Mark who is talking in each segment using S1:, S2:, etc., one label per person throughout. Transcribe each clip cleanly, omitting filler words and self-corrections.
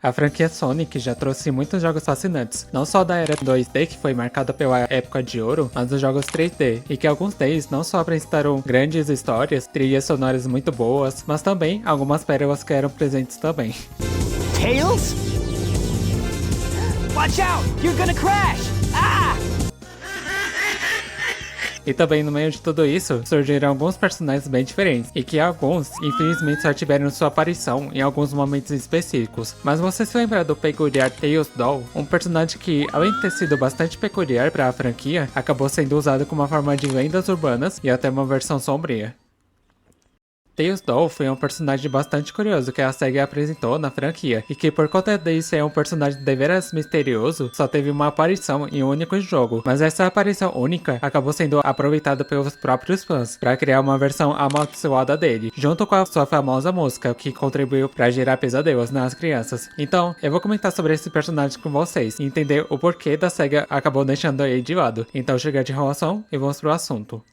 S1: A franquia Sonic já trouxe muitos jogos fascinantes, não só da era 2D que foi marcada pela época de ouro, mas dos jogos 3D, e que alguns deles não só apresentaram grandes histórias, trilhas sonoras muito boas, mas também algumas pérolas que eram presentes também.
S2: Tails? Watch out! You're gonna crash! Ah!
S1: E também no meio de tudo isso, surgiram alguns personagens bem diferentes, e que alguns, infelizmente, só tiveram sua aparição em alguns momentos específicos. Mas você se lembra do peculiar Tails Doll? Um personagem que, além de ter sido bastante peculiar para a franquia, acabou sendo usado como uma forma de lendas urbanas e até uma versão sombria. Tails Doll foi um personagem bastante curioso que a SEGA apresentou na franquia, e que por conta de ser um personagem deveras misterioso, só teve uma aparição em um único jogo, mas essa aparição única acabou sendo aproveitada pelos próprios fãs, para criar uma versão amaldiçoada dele, junto com a sua famosa música, que contribuiu para gerar pesadelos nas crianças. Então, eu vou comentar sobre esse personagem com vocês, e entender o porquê da SEGA acabou deixando ele de lado. Então chega de enrolação e vamos pro assunto.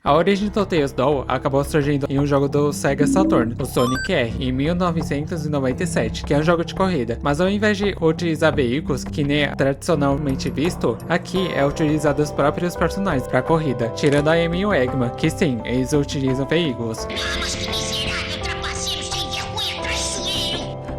S1: A origem do Tails Doll acabou surgindo em um jogo do Sega Saturn, o Sonic R, em 1997, que é um jogo de corrida, mas ao invés de utilizar veículos, que nem é tradicionalmente visto, aqui é utilizado os próprios personagens para corrida, tirando a Amy e o Eggman, que sim, eles utilizam veículos.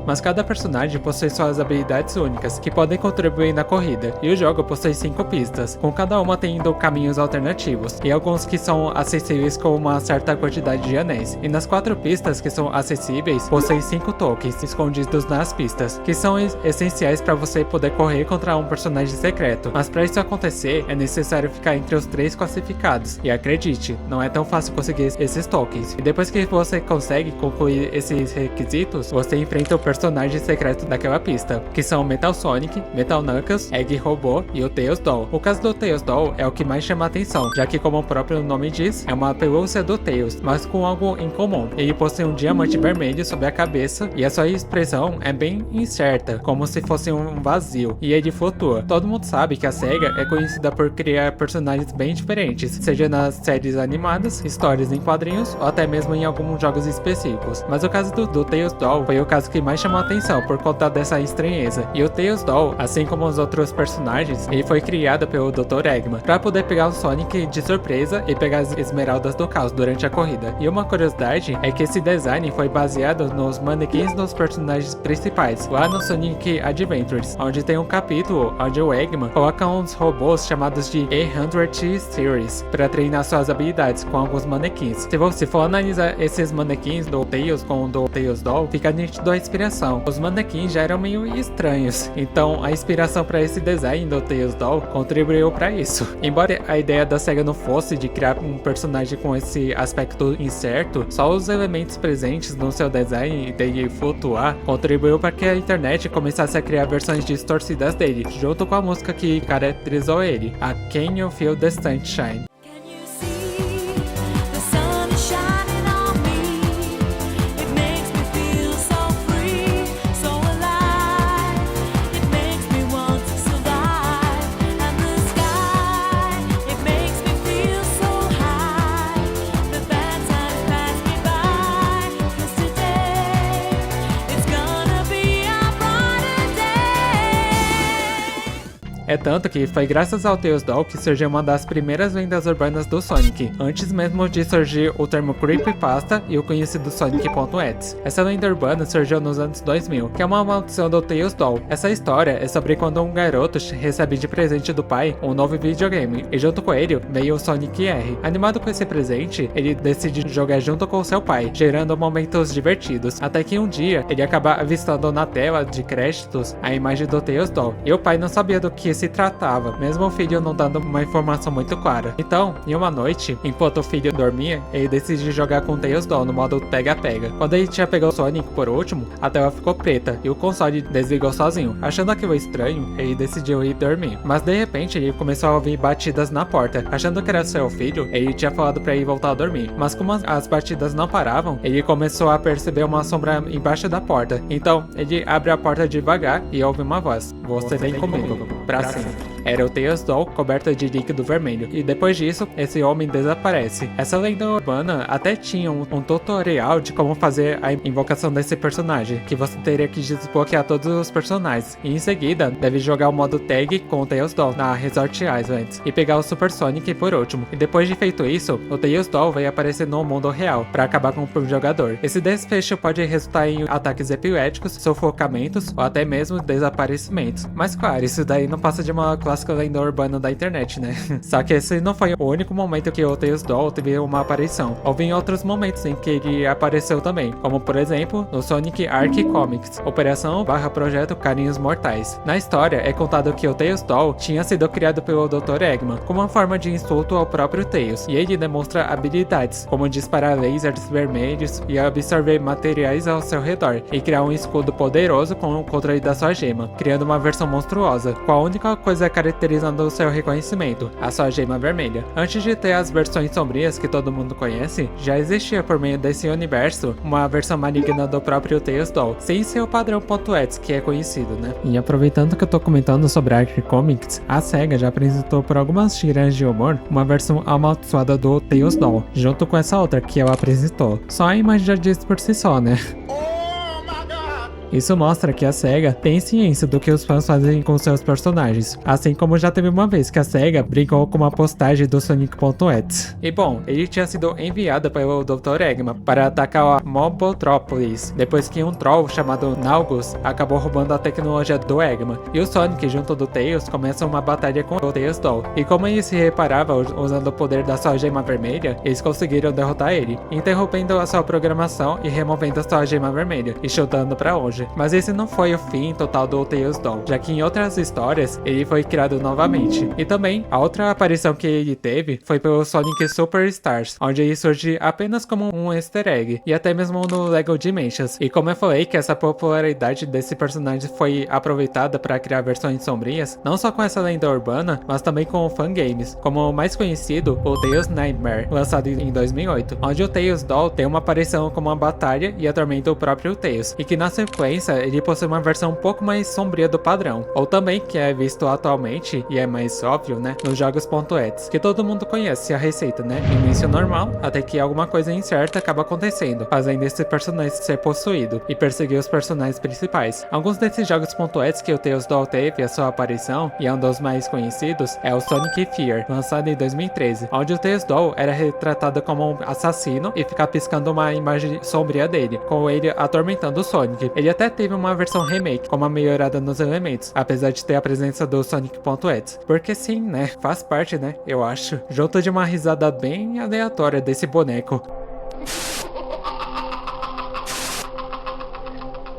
S1: Mas cada personagem possui suas habilidades únicas, que podem contribuir na corrida, e o jogo possui 5 pistas, com cada uma tendo caminhos alternativos, e alguns que são acessíveis com uma certa quantidade de anéis. E nas 4 pistas que são acessíveis, possuem 5 tokens escondidos nas pistas, que são essenciais para você poder correr contra um personagem secreto. Mas para isso acontecer, é necessário ficar entre os 3 classificados, e acredite, não é tão fácil conseguir esses tokens. E depois que você consegue concluir esses requisitos, você enfrenta o personagem secreto daquela pista, que são Metal Sonic, Metal Knuckles, Egg Robô e o Tails Doll. O caso do Tails Doll é o que mais chama a atenção, já que, como o próprio nome diz, é uma pelúcia do Tails, mas com algo em comum. Ele possui um diamante vermelho sobre a cabeça e a sua expressão é bem incerta, como se fosse um vazio, e ele flutua. Todo mundo sabe que a SEGA é conhecida por criar personagens bem diferentes, seja nas séries animadas, histórias em quadrinhos ou até mesmo em alguns jogos específicos. Mas o caso do Tails Doll foi o caso que mais chamou a atenção por conta dessa estranheza. E o Tails Doll, assim como os outros personagens, ele foi criado pelo Dr. Eggman para poder pegar o Sonic de surpresa e pegar as esmeraldas do caos durante a corrida. E uma curiosidade é que esse design foi baseado nos manequins dos personagens principais, lá no Sonic Adventures, onde tem um capítulo onde o Eggman coloca uns robôs chamados de E100 Series para treinar suas habilidades com alguns manequins. Se for analisar esses manequins do Tails com o do Tails Doll, fica nítido a inspiração. Os manequins já eram meio estranhos, então a inspiração para esse design do Tails Doll contribuiu para isso. Embora a ideia da SEGA não fosse de criar um personagem com esse aspecto incerto, só os elementos presentes no seu design dele flutuar contribuiu para que a internet começasse a criar versões distorcidas dele, junto com a música que caracterizou ele, a Can You Feel the Sunshine? É tanto que foi graças ao Tails Doll que surgiu uma das primeiras lendas urbanas do Sonic, antes mesmo de surgir o termo Creepypasta e o conhecido Sonic.exe. Essa lenda urbana surgiu nos anos 2000, que é uma maldição do Tails Doll. Essa história é sobre quando um garoto recebe de presente do pai um novo videogame, e junto com ele veio o Sonic R. Animado com esse presente, ele decide jogar junto com seu pai, gerando momentos divertidos, até que um dia ele acaba avistando na tela de créditos a imagem do Tails Doll, e o pai não sabia do que se tratava, mesmo o filho não dando uma informação muito clara. Então, em uma noite, enquanto o filho dormia, ele decidiu jogar com o Tails Doll no modo pega-pega. Quando ele tinha pegado o Sonic por último, a tela ficou preta e o console desligou sozinho. Achando aquilo estranho, ele decidiu ir dormir. Mas de repente, ele começou a ouvir batidas na porta. Achando que era seu filho, ele tinha falado para ele voltar a dormir. Mas como as batidas não paravam, ele começou a perceber uma sombra embaixo da porta. Então, ele abre a porta devagar e ouve uma voz: "Você vem comigo pra sempre. Era o Tails Doll coberto de líquido vermelho, e depois disso, esse homem desaparece. Essa lenda urbana até tinha um tutorial de como fazer a invocação desse personagem, que você teria que desbloquear todos os personagens, e em seguida, deve jogar o modo tag com o Tails Doll na Resort Islands, e pegar o Super Sonic por último. E depois de feito isso, o Tails Doll vai aparecer no mundo real, para acabar com o jogador. Esse desfecho pode resultar em ataques epiléticos, sufocamentos, ou até mesmo desaparecimentos. Mas claro, isso daí não passa de uma clássica lenda urbana da internet, né? Só que esse não foi o único momento que o Tails Doll teve uma aparição. Houve em outros momentos em que ele apareceu também, como por exemplo, no Sonic Arc Comics, Operação/Projeto Carinhos Mortais. Na história, é contado que o Tails Doll tinha sido criado pelo Dr. Eggman, como uma forma de insulto ao próprio Tails, e ele demonstra habilidades, como disparar lasers vermelhos e absorver materiais ao seu redor, e criar um escudo poderoso com o controle da sua gema, criando uma versão monstruosa, com a única coisa caracterizando o seu reconhecimento, a sua gema vermelha. Antes de ter as versões sombrias que todo mundo conhece, já existia por meio desse universo uma versão maligna do próprio Tails Doll, sem ser o padrão .exe que é conhecido, né? E aproveitando que eu tô comentando sobre a Arc Comics, a SEGA já apresentou por algumas tiras de humor uma versão amaldiçoada do Tails Doll, junto com essa outra que ela apresentou. Só a imagem já diz por si só, né? Isso mostra que a SEGA tem ciência do que os fãs fazem com seus personagens, assim como já teve uma vez que a SEGA brincou com uma postagem do Sonic.exe. E bom, ele tinha sido enviado pelo Dr. Eggman para atacar a Mobotrópolis, depois que um troll chamado Naugus acabou roubando a tecnologia do Eggman, e o Sonic junto do Tails começam uma batalha com o Tails Doll, e como ele se reparava usando o poder da sua gema vermelha, eles conseguiram derrotar ele, interrompendo a sua programação e removendo a sua gema vermelha, e chutando para longe. Mas esse não foi o fim total do Tails Doll, já que em outras histórias ele foi criado novamente. E também, a outra aparição que ele teve foi pelo Sonic Superstars, onde ele surge apenas como um easter egg, e até mesmo no Lego Dimensions. E como eu falei que essa popularidade desse personagem foi aproveitada para criar versões sombrias, não só com essa lenda urbana, mas também com fangames, como o mais conhecido, o Tails Nightmare, lançado em 2008, onde o Tails Doll tem uma aparição como uma batalha e atormenta o próprio Tails, e que na sequência ele possui uma versão um pouco mais sombria do padrão, ou também que é visto atualmente, e é mais óbvio, né, nos jogos .exe, que todo mundo conhece a receita, né, início normal, até que alguma coisa incerta acaba acontecendo, fazendo esse personagem ser possuído, e perseguir os personagens principais. Alguns desses jogos .exe que o Tails Doll teve a sua aparição, e é um dos mais conhecidos, é o Sonic Fear, lançado em 2013, onde o Tails Doll era retratado como um assassino e ficar piscando uma imagem sombria dele, com ele atormentando o Sonic. Ele até teve uma versão remake, com uma melhorada nos elementos, apesar de ter a presença do Sonic.exe. Porque sim, né? Faz parte, né? Eu acho. Junto de uma risada bem aleatória desse boneco.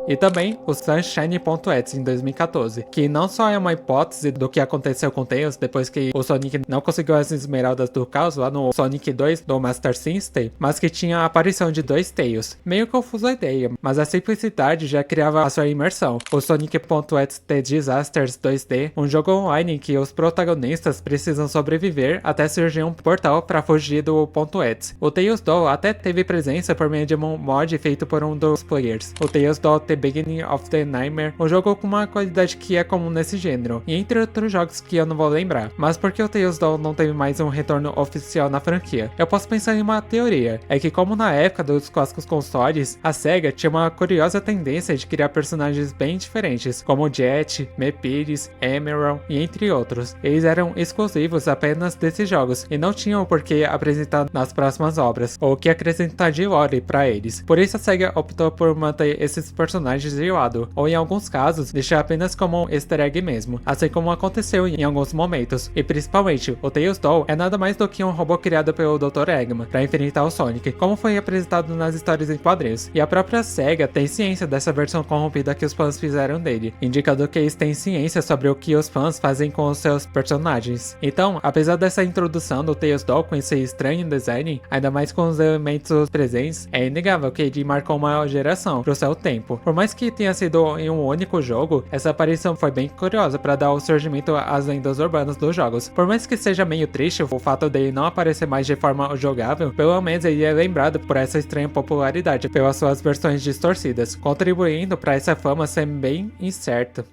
S1: E também o Sunshine.exe em 2014, que não só é uma hipótese do que aconteceu com Tails depois que o Sonic não conseguiu as esmeraldas do caos lá no Sonic 2 do Master System, mas que tinha a aparição de dois Tails. Meio confuso a ideia, mas a simplicidade já criava a sua imersão. O Sonic.exe The Disasters 2D, um jogo online em que os protagonistas precisam sobreviver até surgir um portal para fugir do .exe. O Tails Doll até teve presença por meio de um mod feito por um dos players. O Tails Doll The Beginning of the Nightmare, um jogo com uma qualidade que é comum nesse gênero, e entre outros jogos que eu não vou lembrar. Mas porque o Tails Doll não teve mais um retorno oficial na franquia? Eu posso pensar em uma teoria, é que como na época dos clássicos consoles, a SEGA tinha uma curiosa tendência de criar personagens bem diferentes, como Jet, Mepiris, Emerald e entre outros. Eles eram exclusivos apenas desses jogos, e não tinham por que apresentar nas próximas obras, ou que acrescentar de lore para eles. Por isso a SEGA optou por manter esses personagens de lado, ou em alguns casos, deixar apenas como um easter egg mesmo, assim como aconteceu em alguns momentos. E principalmente, o Tails Doll é nada mais do que um robô criado pelo Dr. Eggman para enfrentar o Sonic, como foi apresentado nas histórias em quadrinhos. E a própria SEGA tem ciência dessa versão corrompida que os fãs fizeram dele, indicando que eles têm ciência sobre o que os fãs fazem com os seus personagens. Então, apesar dessa introdução do Tails Doll com esse estranho design, ainda mais com os elementos presentes, é inegável que ele marcou uma geração pro seu tempo. Por mais que tenha sido em um único jogo, essa aparição foi bem curiosa para dar o surgimento às lendas urbanas dos jogos. Por mais que seja meio triste o fato dele não aparecer mais de forma jogável, pelo menos ele é lembrado por essa estranha popularidade pelas suas versões distorcidas, contribuindo para essa fama ser bem incerta.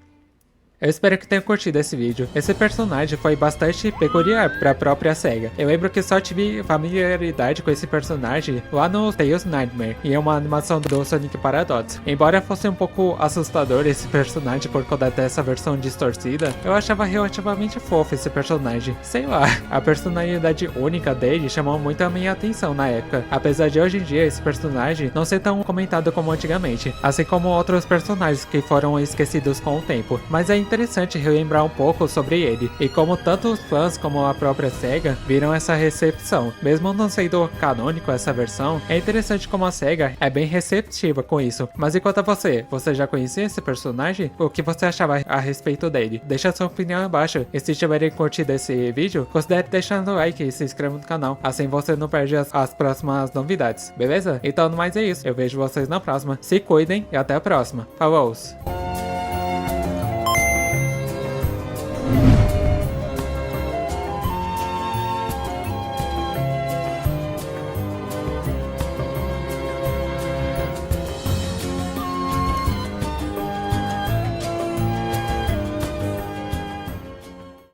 S1: Eu espero que tenham curtido esse vídeo. Esse personagem foi bastante peculiar para a própria SEGA. Eu lembro que só tive familiaridade com esse personagem lá no Tails Nightmare, e é uma animação do Sonic Paradox. Embora fosse um pouco assustador esse personagem por conta dessa versão distorcida, eu achava relativamente fofo esse personagem. Sei lá, a personalidade única dele chamou muito a minha atenção na época, apesar de hoje em dia esse personagem não ser tão comentado como antigamente, assim como outros personagens que foram esquecidos com o tempo. Mas é interessante relembrar um pouco sobre ele, e como tanto os fãs como a própria SEGA viram essa recepção. Mesmo não sendo canônico essa versão, é interessante como a SEGA é bem receptiva com isso. Mas e quanto a você já conhecia esse personagem? O que você achava a respeito dele? Deixa sua opinião abaixo, e se tiverem curtido esse vídeo, considere deixando o like e se inscreva no canal, assim você não perde as próximas novidades, beleza? Então no mais é isso, eu vejo vocês na próxima, se cuidem e até a próxima, falou!